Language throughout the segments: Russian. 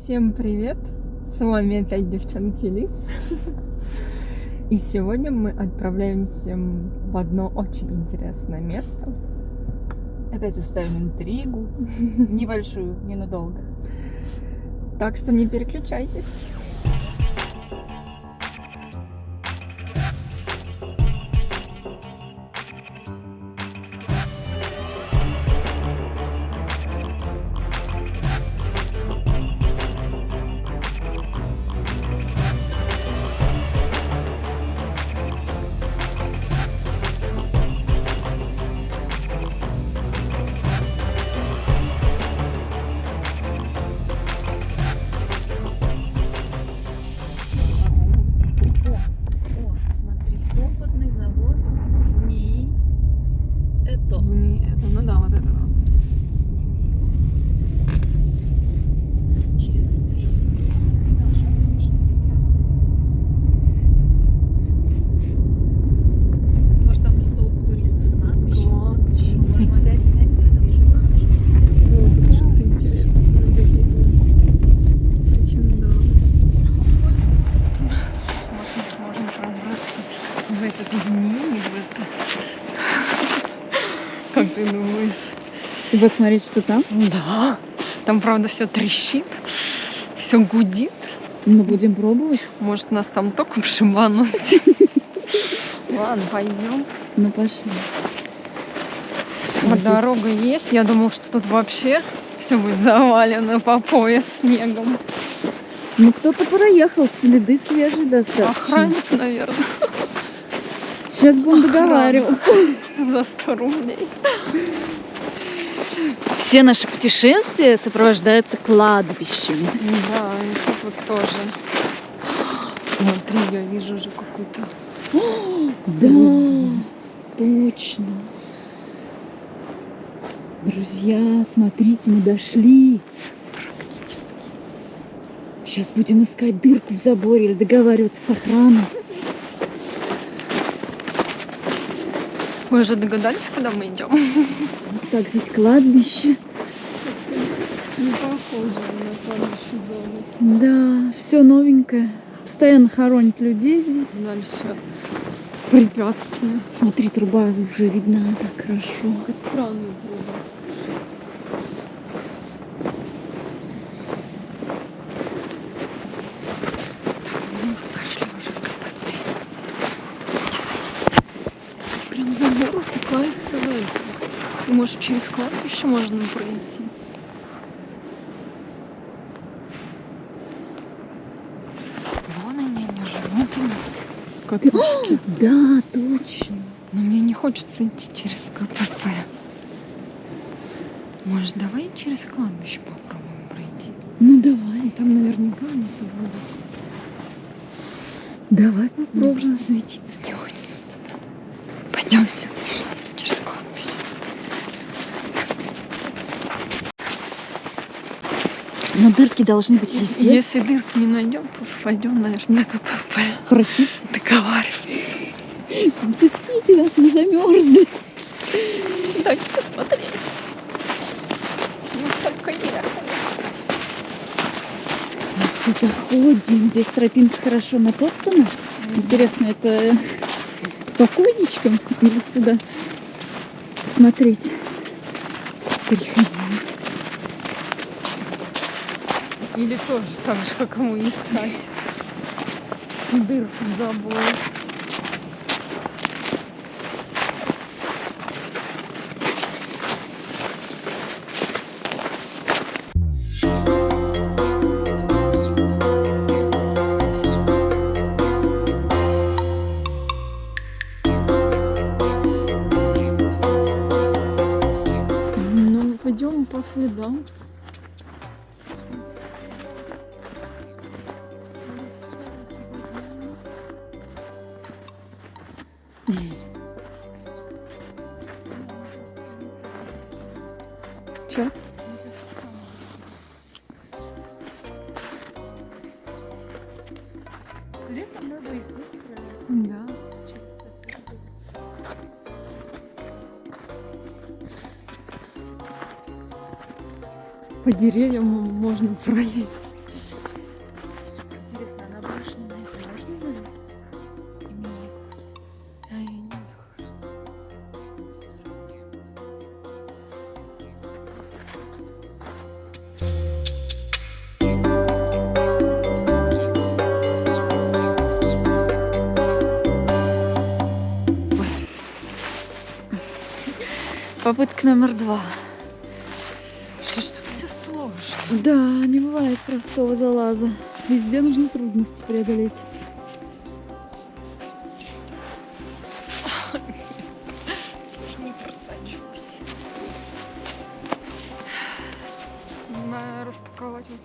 Всем привет! С вами опять девчонки Лис. И сегодня мы отправляемся в одно очень интересное место. Опять оставим интригу. Небольшую, ненадолго. Так что не переключайтесь. О, смотри, опытный завод в ней. Это. Ну да, вот это вот. Через 200 метров продолжать движение прямо. Может, там уже толпа туристов на кладбище. Мы можем опять снять Ну, тут что-то интересное. Очень да. Может, мы сможем пробраться в этот дневник, в это. Как ты думаешь? Ты посмотреть, что там? Да. Там, правда, все трещит, все гудит. Мы будем пробовать. Может, нас там током шибануть. Ладно, пойдем. Ну, пошли. Вот дорога есть. Я думала, что тут вообще все будет завалено по пояс снегом. Ну, кто-то проехал, следы свежие достаточно. Охранник, наверное, Сейчас будем договариваться. за 100 рублей. Все наши путешествия сопровождаются кладбищами. Да, и тут вот тоже. Смотри, я вижу уже какую-то... Да, точно. Друзья, смотрите, мы дошли. Практически. Сейчас будем искать дырку в заборе или договариваться с охраной. Вы уже догадались, куда мы идем? Так, здесь кладбище. Не похоже на кладбище зоны. Да, все новенькое. Постоянно хоронят людей здесь. Дальше препятствия. Смотри, труба уже видна так хорошо. Хоть странные трубы. Пошли уже к этой. Прям забор втыкается в это. И, может, через кладбище можно пройти. Вон они уже, вот они. Катушки. Да, точно. Но мне не хочется идти через КПП. Может, давай через кладбище попробуем пройти? Ну, давай. И там наверняка это будет. Давай Мне попробуем. просто светиться не хочется. Пойдем все, через кладбище. Но дырки должны быть везде. Если дырку не найдем, то пойдем, наверное, на КПП. Проситься. Договариваться. Отпустите нас, мы замерзли. Дайте посмотреть. Мы только ехали. Мы все заходим. Здесь тропинка хорошо натоптана. Интересно, это к покойничкам или сюда посмотреть? Переходим. Или тоже так же, как мы искали. Дырку в заборе. Ну, пойдем по следам. Че? Летом надо и здесь проверить. Да. По деревьям можно пролезть. Попытка номер 2. Что ж так все сложно? Да, не бывает простого залаза. Везде нужно трудности преодолеть. Не просачивайся. Надо распаковать вот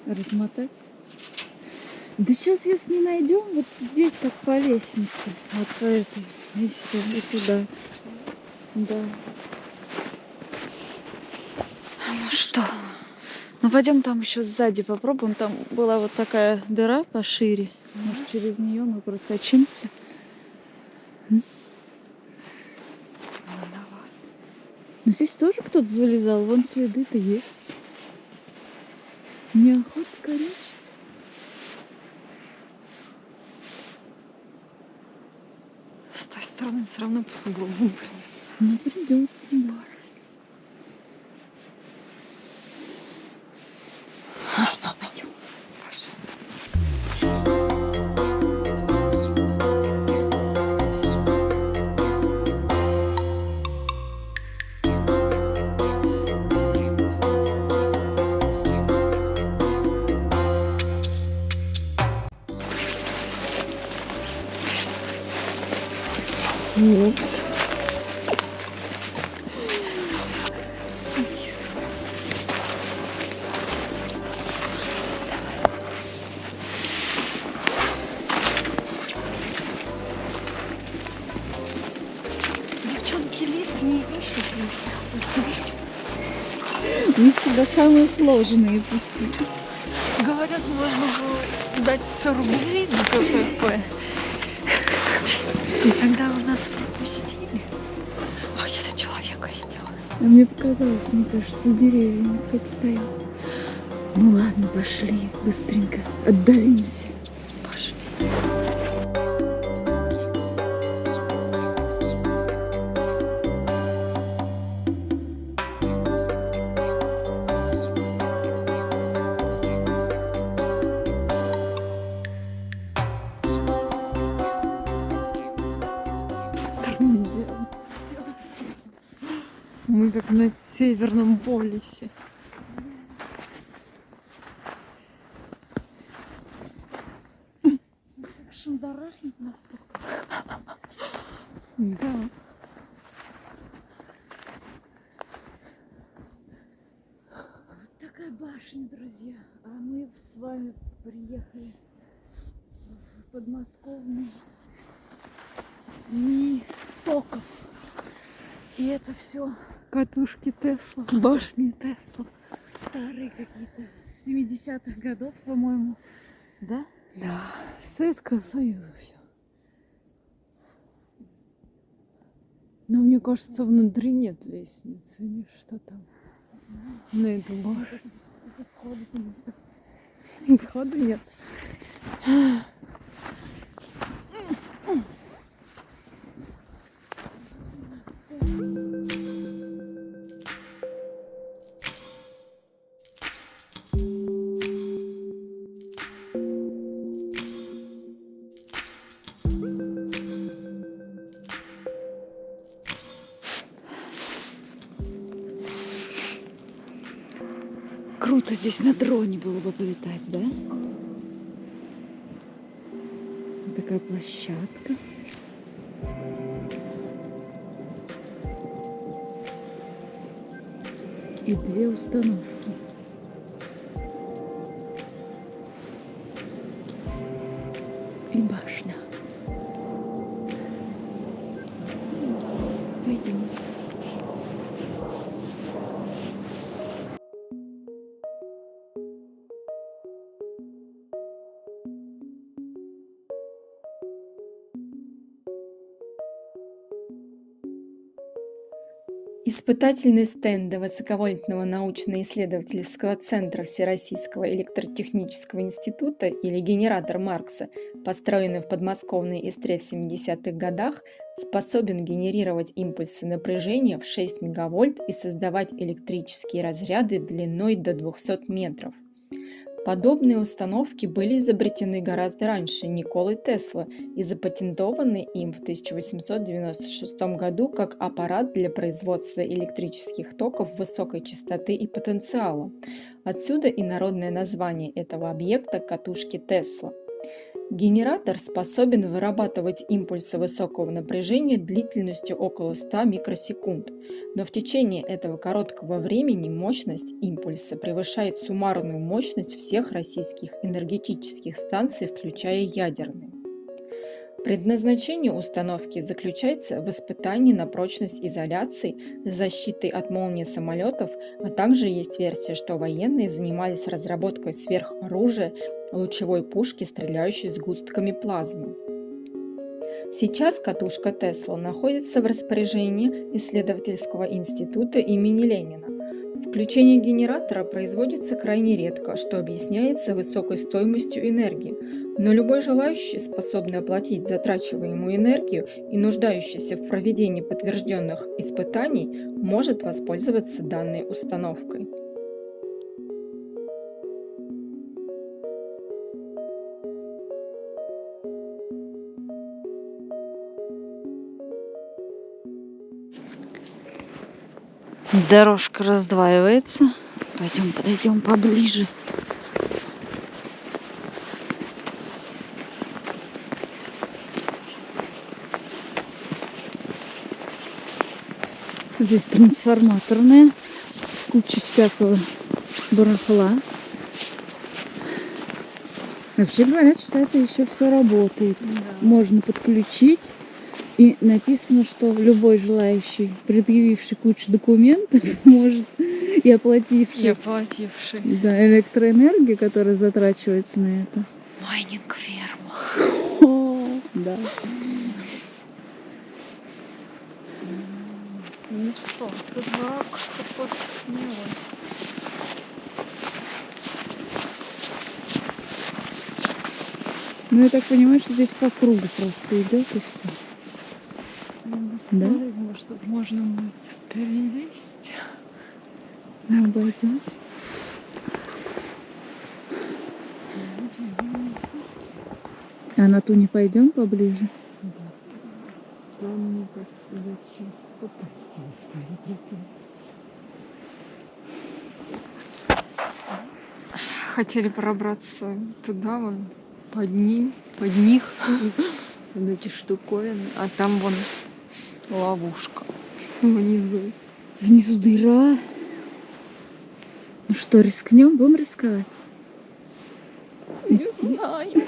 это. Размотать. Да сейчас, если не найдем, вот здесь как по лестнице. Вот по этой. И все, и туда. Да. Ну что? Ну пойдем там еще сзади попробуем. Там была вот такая дыра пошире. Может, через нее мы просочимся. Ну давай. Но здесь тоже кто-то залезал. Вон следы-то есть. Неохота корячиться. С той стороны все равно по сугробу придется. Ну придется, да. Ну что, пойдем. Есть. Девчонки лис не ищут легких путей. У них всегда самые сложные пути. Говорят, можно было дать 100 рублей за КПП. И тогда вы нас пропустили. А где-то человека видела. А мне показалось, мне кажется, за деревьями кто-то стоял. Ну ладно, пошли, быстренько отдалимся. Пошли. Мы как на Северном полюсе. Шандарахнет нас только. Да. Вот такая башня, друзья. А мы с вами приехали в подмосковный Токов. И это все Катушки Тесла, башни Тесла. старые какие-то, с 70-х годов, по-моему. Да? Да, Советского Союза все. Но мне кажется, внутри нет лестницы или что там. На эту башню. И входа нет. Круто здесь на дроне было бы полетать, да? Вот такая площадка. И 2 установки. И башня. Пойдем. Испытательные стенды Высоковольтного научно-исследовательского центра Всероссийского электротехнического института или генератор Маркса, построенный в подмосковной Истре в 70-х годах, способен генерировать импульсы напряжения в 6 мегавольт и создавать электрические разряды длиной до 200 метров. Подобные установки были изобретены гораздо раньше Николой Теслой и запатентованы им в 1896 году как аппарат для производства электрических токов высокой частоты и потенциала. Отсюда и народное название этого объекта – катушки Тесла. Генератор способен вырабатывать импульсы высокого напряжения длительностью около 100 микросекунд, но в течение этого короткого времени мощность импульса превышает суммарную мощность всех российских энергетических станций, включая ядерные. Предназначение установки заключается в испытании на прочность изоляции, защитой от молнии самолетов, а также есть версия, что военные занимались разработкой сверхоружия лучевой пушки, стреляющей сгустками плазмы. Сейчас катушка Тесла находится в распоряжении исследовательского института имени Ленина. Включение генератора производится крайне редко, что объясняется высокой стоимостью энергии, но любой желающий, способный оплатить затрачиваемую энергию и нуждающийся в проведении подтвержденных испытаний, может воспользоваться данной установкой. Дорожка раздваивается. Пойдем, подойдем поближе. Здесь трансформаторная, куча всякого барахла. Вообще говорят, что это еще все работает. Да. Можно подключить. И написано, что любой желающий, предъявивший кучу документов, может и оплативший да, электроэнергию, которая затрачивается на это. Майнинг ферма. Да. Ну что, тут барахтаться после него. Ну, я так понимаю, что здесь по кругу просто идет и все. Да? Может, тут можно перелезть. Мы обойдем. А на ту не пойдем поближе? Там, мне кажется, придется сейчас попасть. Хотели пробраться туда, вон, под них, под эти штуковины, а там вон ловушка внизу. Внизу дыра. Ну что, рискнем? Будем рисковать? Не знаю.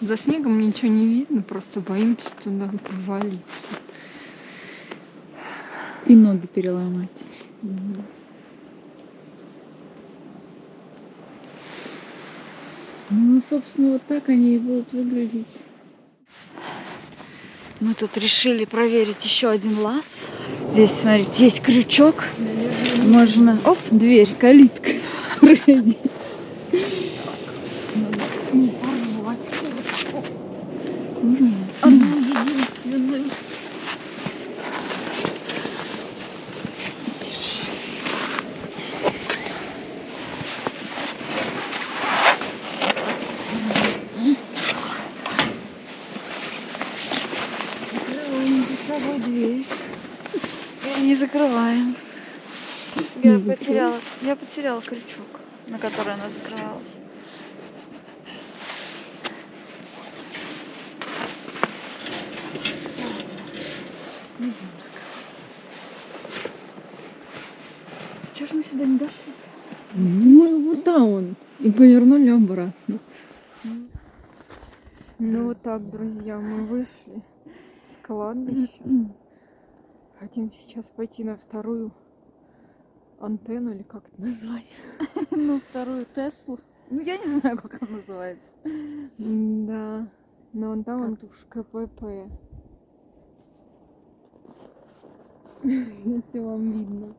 За снегом ничего не видно, просто боимся туда провалиться. И ноги переломать. Ну, собственно, вот так они и будут выглядеть. Мы тут решили проверить еще один лаз. Здесь, смотрите, есть крючок. Можно... Оп, дверь, калитка. Пройди. Не порвать. Аккуратно. Одну единственную. Дверь. Не закрываем. Не Я потеряла крючок, на который она закрывалась. Чего ж мы сюда не дошли? Ну, вот там он. И повернули обратно. Ну вот так, друзья, мы вышли с кладбища. Хотим сейчас пойти на вторую антенну, или как это назвать? Ну, вторую Теслу. Ну, я не знаю, как она называется. Да, но вон там он Катушка. КПП. Если вам видно.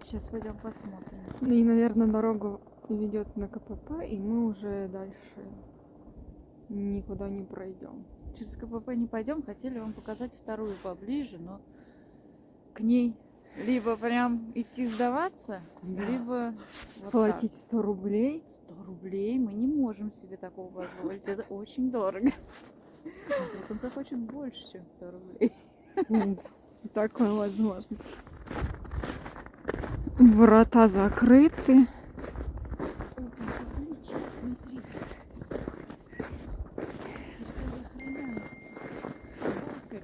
Сейчас пойдем посмотрим. Ну и, наверное, дорога ведет на КПП, и мы уже дальше никуда не пройдем. Через КПП не пойдем. Хотели вам показать вторую поближе, но к ней Либо прям идти сдаваться, либо вот Платить так. 100 рублей. 100 рублей мы не можем себе такого позволить. Это очень дорого. А вдруг он захочет больше, чем 100 рублей. Такое возможно. Врата закрыты. Смотри. Территория охраняется. Собакой.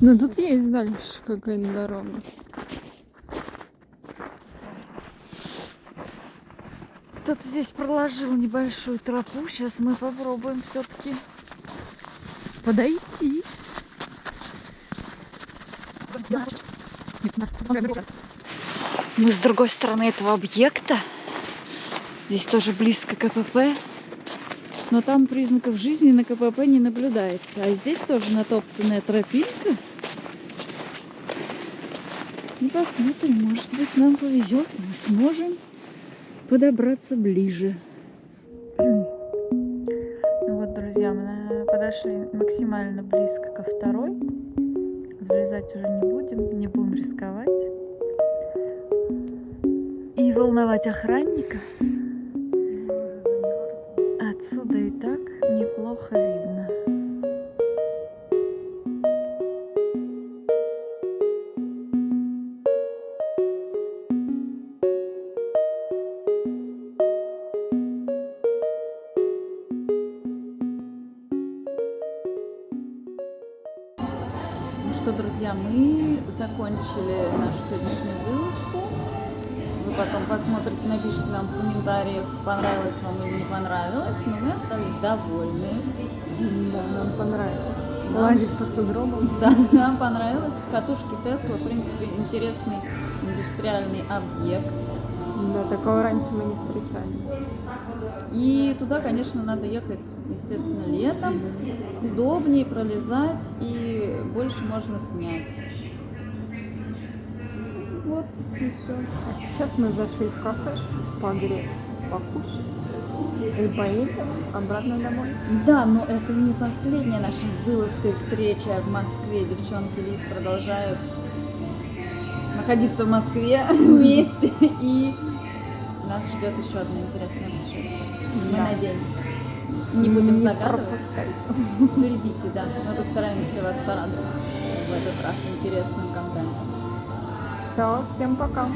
Но тут есть дальше какая-то дорога. Кто-то здесь проложил небольшую тропу. Сейчас мы попробуем все-таки подойти. Мы с другой стороны этого объекта. Здесь тоже близко к КПП. Но там признаков жизни на КПП не наблюдается. А здесь тоже натоптанная тропинка. И посмотрим, может быть, нам повезет, и мы сможем подобраться ближе. Ну вот, друзья, мы подошли максимально близко ко второй. Залезать уже не будем рисковать. И волновать охранника. Отсюда и так неплохо видно. Ну что, друзья, мы закончили нашу сегодняшнюю вылазку. Вы потом посмотрите, напишите нам в комментариях, понравилось вам или не понравилось, но мы остались довольны. Да, нам понравилось. Да. Лазить по сугробам. Да, нам понравилось. Катушки Тесла, в принципе, интересный индустриальный объект. Да, такого раньше мы не встречали. И туда, конечно, надо ехать, естественно, летом. Удобнее пролезать и больше можно снять. Вот и все. А сейчас мы зашли в кафешку погреться, покушать и поедем обратно домой. Да, но это не последняя наша вылазка и встреча в Москве. Девчонки Лиз продолжают находиться в Москве вместе. И нас ждет еще одно интересное путешествие. Мы Да. надеемся. Не будем загадывать. пропускайте. Следите, да. Мы постараемся вас порадовать в этот раз интересным контентом. Все, всем пока.